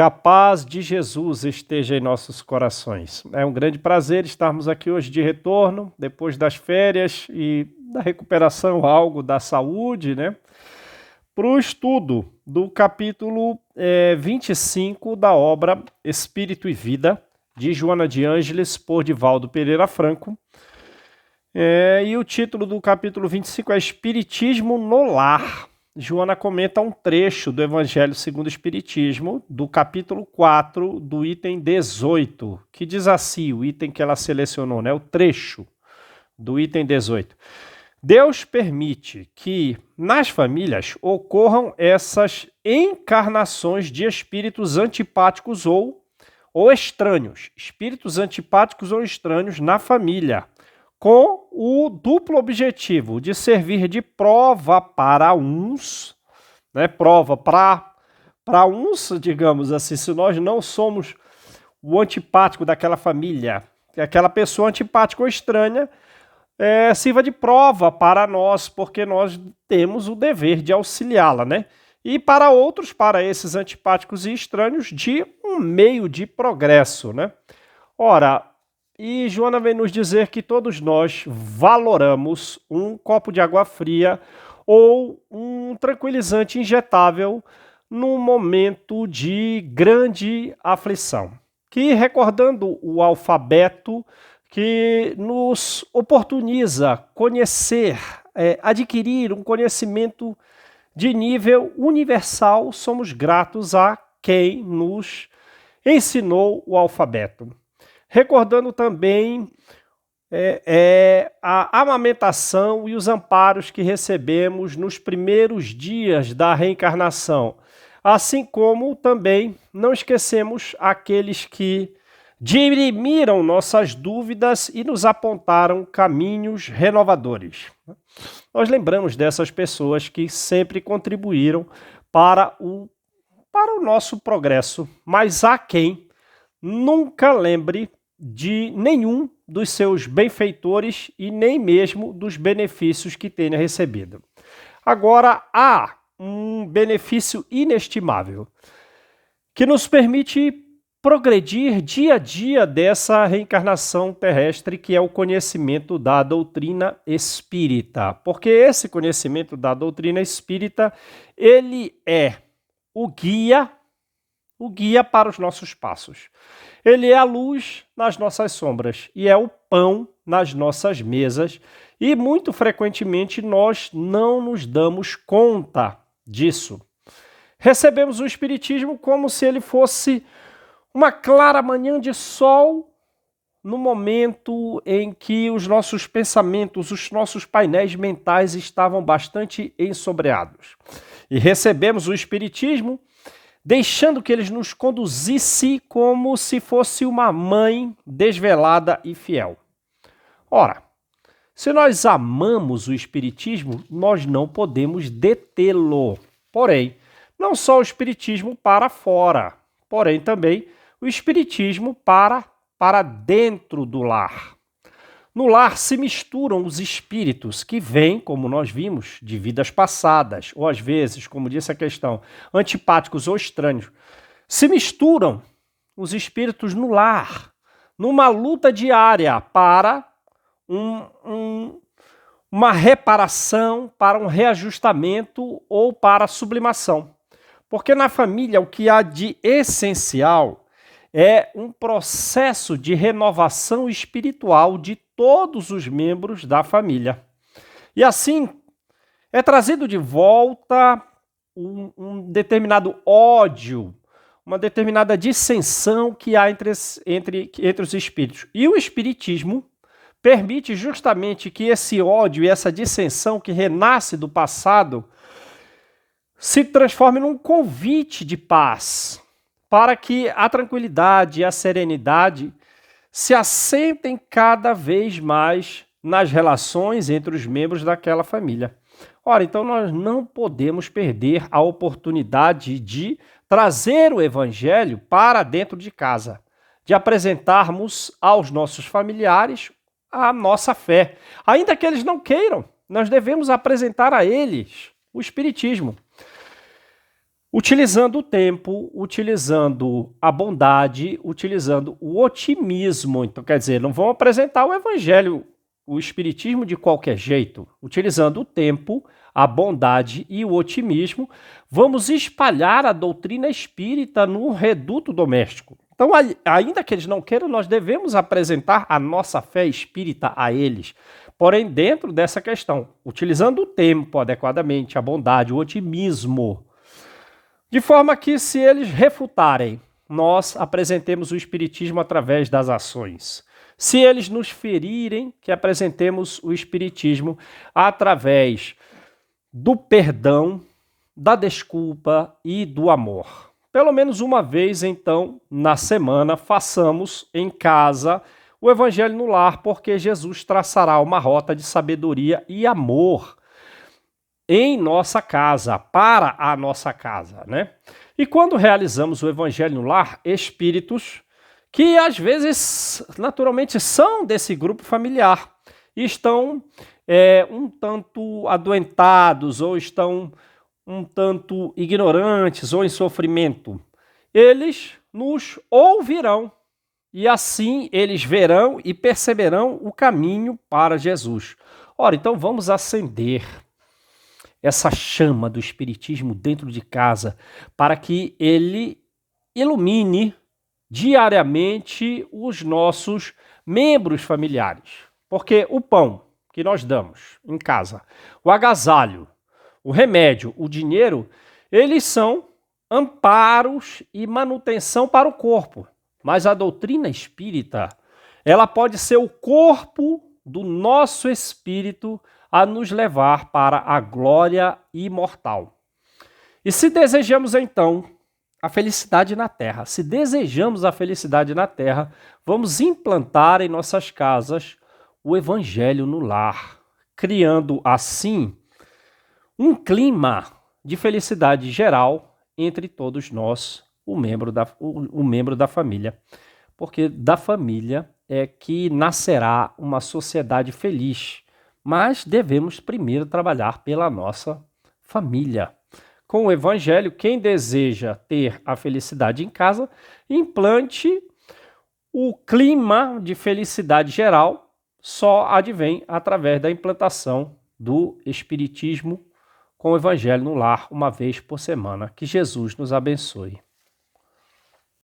Que a paz de Jesus esteja em nossos corações. É um grande prazer estarmos aqui hoje de retorno, depois das férias e da recuperação, algo da saúde, né? Para o estudo do capítulo 25 da obra Espírito e Vida, de Joana de Ângeles, por Divaldo Pereira Franco. E o título do capítulo 25 é Espiritismo no Lar. Joana comenta um trecho do Evangelho segundo o Espiritismo, do capítulo 4, do item 18, que diz assim, o item que ela selecionou, né? O trecho do item 18. Deus permite que nas famílias ocorram essas encarnações de espíritos antipáticos ou estranhos, espíritos antipáticos ou estranhos na família, com o duplo objetivo de servir de prova para uns, né? Prova para uns, digamos assim, se nós não somos o antipático daquela família, que aquela pessoa antipática ou estranha sirva de prova para nós, porque nós temos o dever de auxiliá-la, né? E para outros, para esses antipáticos e estranhos, de um meio de progresso, né? Ora, e Joana vem nos dizer que todos nós valoramos um copo de água fria ou um tranquilizante injetável num momento de grande aflição. Que, recordando o alfabeto que nos oportuniza conhecer, adquirir um conhecimento de nível universal, somos gratos a quem nos ensinou o alfabeto. Recordando também a amamentação e os amparos que recebemos nos primeiros dias da reencarnação, assim como também não esquecemos aqueles que dirimiram nossas dúvidas e nos apontaram caminhos renovadores. Nós lembramos dessas pessoas que sempre contribuíram para o nosso progresso, mas há quem nunca lembre de nenhum dos seus benfeitores e nem mesmo dos benefícios que tenha recebido. Agora, há um benefício inestimável que nos permite progredir dia a dia dessa reencarnação terrestre, que é o conhecimento da doutrina espírita. Porque esse conhecimento da doutrina espírita, ele é o guia para os nossos passos. Ele é a luz nas nossas sombras e é o pão nas nossas mesas, e muito frequentemente nós não nos damos conta disso. Recebemos o Espiritismo como se ele fosse uma clara manhã de sol, no momento em que os nossos pensamentos, os nossos painéis mentais estavam bastante ensombreados. E recebemos o Espiritismo deixando que ele nos conduzisse como se fosse uma mãe desvelada e fiel. Ora, se nós amamos o Espiritismo, nós não podemos detê-lo. Porém, não só o Espiritismo para fora, porém também o Espiritismo para dentro do lar. No lar se misturam os espíritos que vêm, como nós vimos, de vidas passadas, ou às vezes, como disse a questão, antipáticos ou estranhos. Se misturam os espíritos no lar, numa luta diária para uma reparação, para um reajustamento ou para a sublimação. Porque na família o que há de essencial é um processo de renovação espiritual de todos os membros da família. E assim, é trazido de volta um determinado ódio, uma determinada dissensão que há entre os espíritos. E o Espiritismo permite justamente que esse ódio e essa dissensão que renasce do passado se transforme num convite de paz, para que a tranquilidade e a serenidade se assentem cada vez mais nas relações entre os membros daquela família. Ora, então nós não podemos perder a oportunidade de trazer o Evangelho para dentro de casa, de apresentarmos aos nossos familiares a nossa fé. Ainda que eles não queiram, nós devemos apresentar a eles o Espiritismo. utilizando o tempo, utilizando a bondade, utilizando o otimismo. Então, quer dizer, não vão apresentar o evangelho, o espiritismo de qualquer jeito. Utilizando o tempo, a bondade e o otimismo, vamos espalhar a doutrina espírita no reduto doméstico. Então, ainda que eles não queiram, nós devemos apresentar a nossa fé espírita a eles. Porém, dentro dessa questão, utilizando o tempo adequadamente, a bondade, o otimismo, de forma que, se eles refutarem, nós apresentemos o espiritismo através das ações. Se eles nos ferirem, que apresentemos o espiritismo através do perdão, da desculpa e do amor. Pelo menos uma vez, então, na semana, façamos em casa o Evangelho no Lar, porque Jesus traçará uma rota de sabedoria e amor em nossa casa, para a nossa casa, né? E quando realizamos o Evangelho no Lar, espíritos que às vezes, naturalmente, são desse grupo familiar e estão um tanto adoentados ou estão um tanto ignorantes ou em sofrimento, eles nos ouvirão e assim eles verão e perceberão o caminho para Jesus. Ora, então vamos acender essa chama do espiritismo dentro de casa para que ele ilumine diariamente os nossos membros familiares. Porque o pão que nós damos em casa, o agasalho, o remédio, o dinheiro, eles são amparos e manutenção para o corpo. Mas a doutrina espírita, ela pode ser o corpo do nosso espírito a nos levar para a glória imortal. E se desejamos então a felicidade na Terra, se desejamos a felicidade na Terra, vamos implantar em nossas casas o Evangelho no lar, criando assim um clima de felicidade geral entre todos nós, o membro da família. Porque da família é que nascerá uma sociedade feliz. Mas devemos primeiro trabalhar pela nossa família. Com o Evangelho, quem deseja ter a felicidade em casa, implante o clima de felicidade geral, só advém através da implantação do Espiritismo com o Evangelho no lar, uma vez por semana. Que Jesus nos abençoe.